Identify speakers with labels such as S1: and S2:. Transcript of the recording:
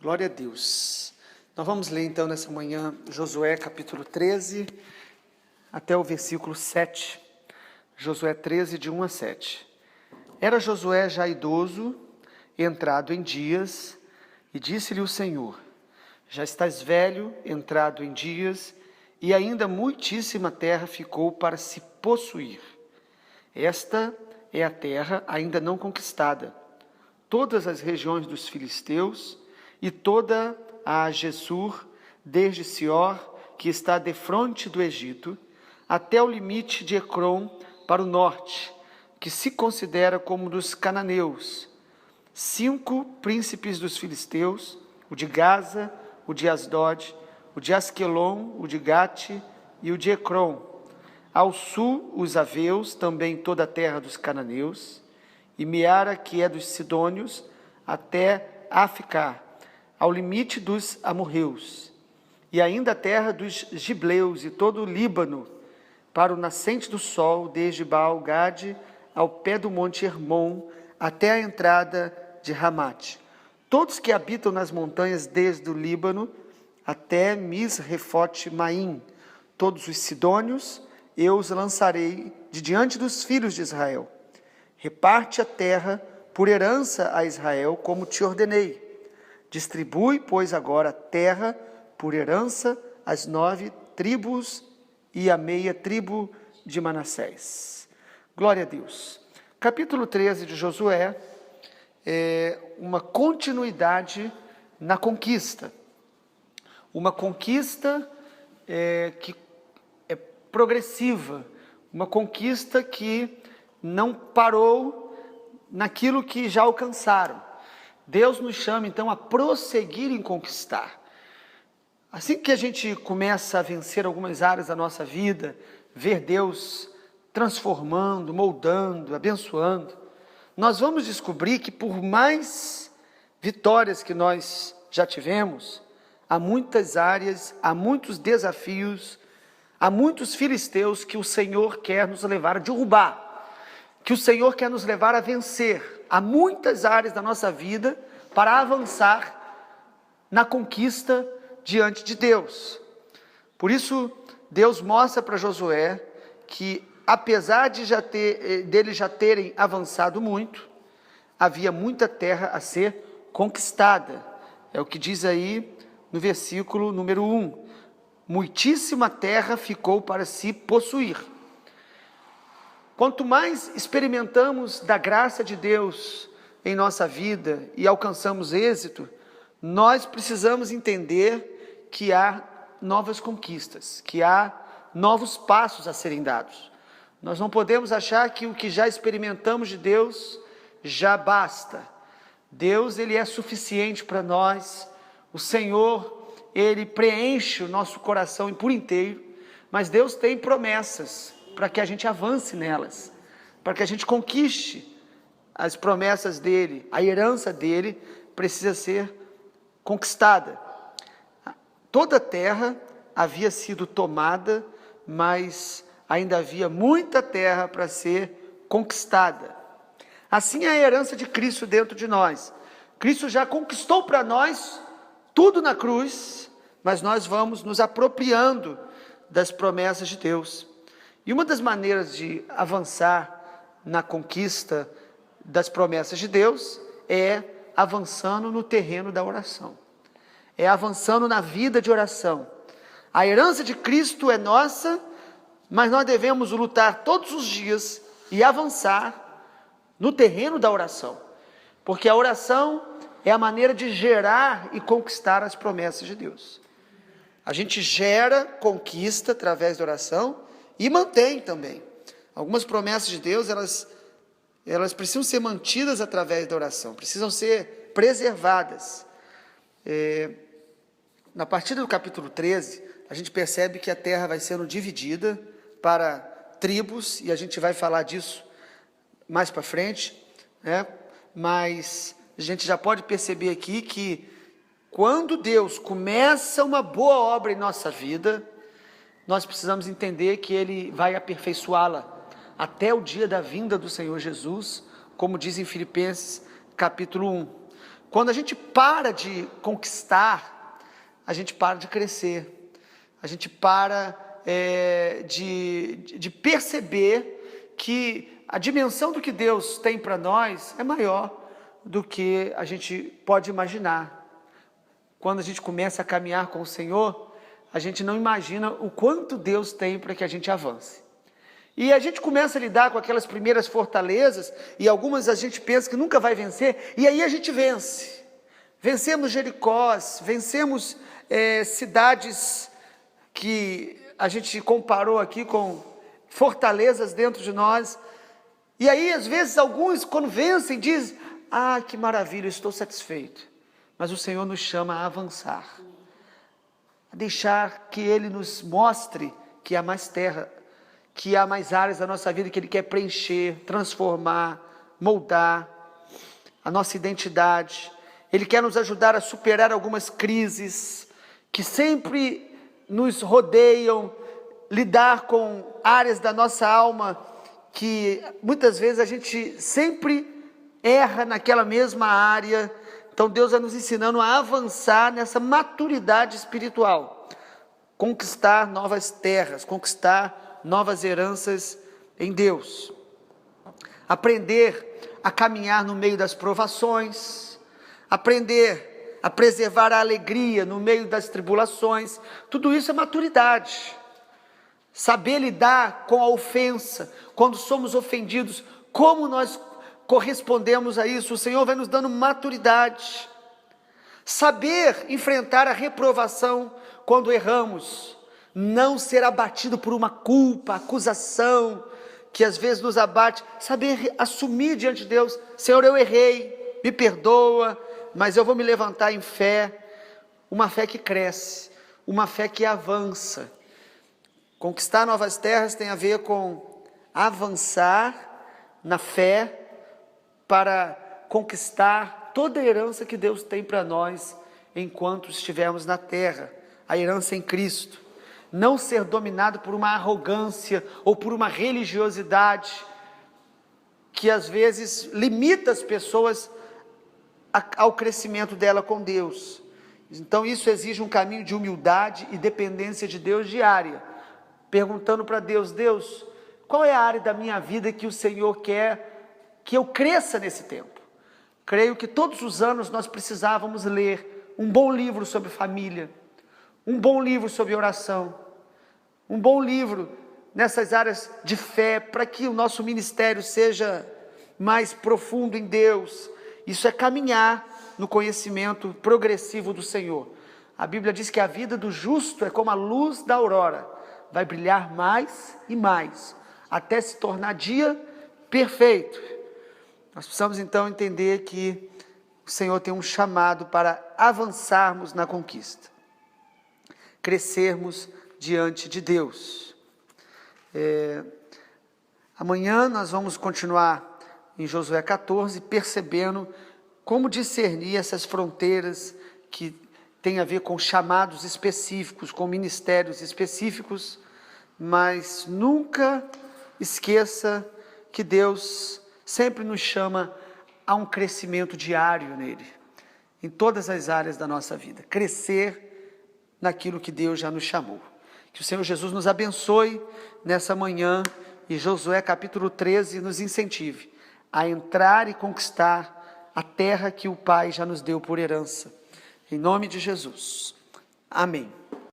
S1: Glória a Deus. Nós vamos ler então nessa manhã Josué capítulo 13 até o versículo 7. Josué 13, de 1 a 7. Era Josué já idoso, entrado em dias, e disse-lhe o Senhor: já estás velho, entrado em dias, e ainda muitíssima terra ficou para se possuir. Esta é a terra ainda não conquistada, todas as regiões dos filisteus, e toda a Gesur, desde Sior, que está defronte do Egito, até o limite de Ecrom para o norte, que se considera como dos cananeus. 5 príncipes dos filisteus, o de Gaza, o de Asdod, o de Asquelon, o de Gate e o de Ecrom. Ao sul, os aveus, também toda a terra dos cananeus, e Meara, que é dos sidônios, até Aficar, ao limite dos amorreus, e ainda a terra dos gibleus e todo o Líbano, para o nascente do sol, desde Baal-Gade ao pé do monte Hermon, até a entrada de Ramate. Todos que habitam nas montanhas desde o Líbano até Misrefote-Maim, todos os sidônios, eu os lançarei de diante dos filhos de Israel. Reparte a terra por herança a Israel, como te ordenei. Distribui, pois, agora a terra por herança às 9 tribos e a meia tribo de Manassés. Glória a Deus. Capítulo 13 de Josué é uma continuidade na conquista. Uma conquista que é progressiva, uma conquista que não parou naquilo que já alcançaram. Deus nos chama, então, a prosseguir em conquistar. Assim que a gente começa a vencer algumas áreas da nossa vida, ver Deus transformando, moldando, abençoando, nós vamos descobrir que por mais vitórias que nós já tivemos, há muitas áreas, há muitos desafios, há muitos filisteus que o Senhor quer nos levar a derrubar, que o Senhor quer nos levar a vencer. Há muitas áreas da nossa vida para avançar na conquista diante de Deus. Por isso, Deus mostra para Josué que, apesar de deles já terem avançado muito, havia muita terra a ser conquistada. É o que diz aí no versículo número 1. Muitíssima terra ficou para se possuir. Quanto mais experimentamos da graça de Deus em nossa vida e alcançamos êxito, nós precisamos entender que há novas conquistas, que há novos passos a serem dados. Nós não podemos achar que o que já experimentamos de Deus já basta. Deus, Ele é suficiente para nós. O Senhor, Ele preenche o nosso coração por inteiro, mas Deus tem promessas para que a gente avance nelas, para que a gente conquiste as promessas dEle. A herança dEle precisa ser conquistada. Toda a terra havia sido tomada, mas ainda havia muita terra para ser conquistada. Assim é a herança de Cristo dentro de nós. Cristo já conquistou para nós tudo na cruz, mas nós vamos nos apropriando das promessas de Deus. E uma das maneiras de avançar na conquista das promessas de Deus é avançando no terreno da oração. É avançando na vida de oração. A herança de Cristo é nossa, mas nós devemos lutar todos os dias e avançar no terreno da oração. Porque a oração é a maneira de gerar e conquistar as promessas de Deus. A gente gera conquista através da oração e mantém também. Algumas promessas de Deus, elas precisam ser mantidas através da oração, precisam ser preservadas. Na partida do capítulo 13, a gente percebe que a terra vai sendo dividida para tribos, e a gente vai falar disso mais para frente, né? Mas a gente já pode perceber aqui que quando Deus começa uma boa obra em nossa vida, nós precisamos entender que Ele vai aperfeiçoá-la até o dia da vinda do Senhor Jesus, como diz em Filipenses capítulo 1. Quando a gente para de conquistar, a gente para de crescer, a gente para de perceber que a dimensão do que Deus tem para nós é maior do que a gente pode imaginar. Quando a gente começa a caminhar com o Senhor, a gente não imagina o quanto Deus tem para que a gente avance. E a gente começa a lidar com aquelas primeiras fortalezas, e algumas a gente pensa que nunca vai vencer, e aí a gente vence. Vencemos Jericós, vencemos cidades que a gente comparou aqui com fortalezas dentro de nós. E aí, às vezes, alguns, quando vencem, dizem: ah, que maravilha, estou satisfeito. Mas o Senhor nos chama a avançar, a deixar que Ele nos mostre que há mais terra, que há mais áreas da nossa vida que Ele quer preencher, transformar, moldar a nossa identidade. Ele quer nos ajudar a superar algumas crises que sempre nos rodeiam, lidar com áreas da nossa alma que muitas vezes a gente sempre erra naquela mesma área. Então Deus vai nos ensinando a avançar nessa maturidade espiritual, conquistar novas terras, conquistar novas heranças em Deus, aprender a caminhar no meio das provações, aprender a preservar a alegria no meio das tribulações. Tudo isso é maturidade. Saber lidar com a ofensa, quando somos ofendidos, como nós correspondemos a isso. O Senhor vai nos dando maturidade. Saber enfrentar a reprovação quando erramos, não ser abatido por uma culpa, acusação, que às vezes nos abate. Saber assumir diante de Deus: Senhor, eu errei, me perdoa, mas eu vou me levantar em fé. Uma fé que cresce, uma fé que avança. Conquistar novas terras tem a ver com avançar na fé para conquistar toda a herança que Deus tem para nós enquanto estivermos na terra, a herança em Cristo. Não ser dominado por uma arrogância ou por uma religiosidade que às vezes limita as pessoas ao crescimento dela com Deus. Então isso exige um caminho de humildade e dependência de Deus diária, perguntando para Deus: Deus, qual é a área da minha vida que o Senhor quer que eu cresça nesse tempo? Creio que todos os anos nós precisávamos ler um bom livro sobre família, um bom livro sobre oração, um bom livro nessas áreas de fé, para que o nosso ministério seja mais profundo em Deus. Isso é caminhar no conhecimento progressivo do Senhor. A Bíblia diz que a vida do justo é como a luz da aurora, vai brilhar mais e mais, até se tornar dia perfeito. Nós precisamos então entender que o Senhor tem um chamado para avançarmos na conquista, crescermos diante de Deus. Amanhã nós vamos continuar em Josué 14, percebendo como discernir essas fronteiras que tem a ver com chamados específicos, com ministérios específicos, mas nunca esqueça que Deus sempre nos chama a um crescimento diário nele, em todas as áreas da nossa vida, crescer naquilo que Deus já nos chamou. Que o Senhor Jesus nos abençoe nessa manhã e Josué capítulo 13 nos incentive a entrar e conquistar a terra que o Pai já nos deu por herança. Em nome de Jesus. Amém.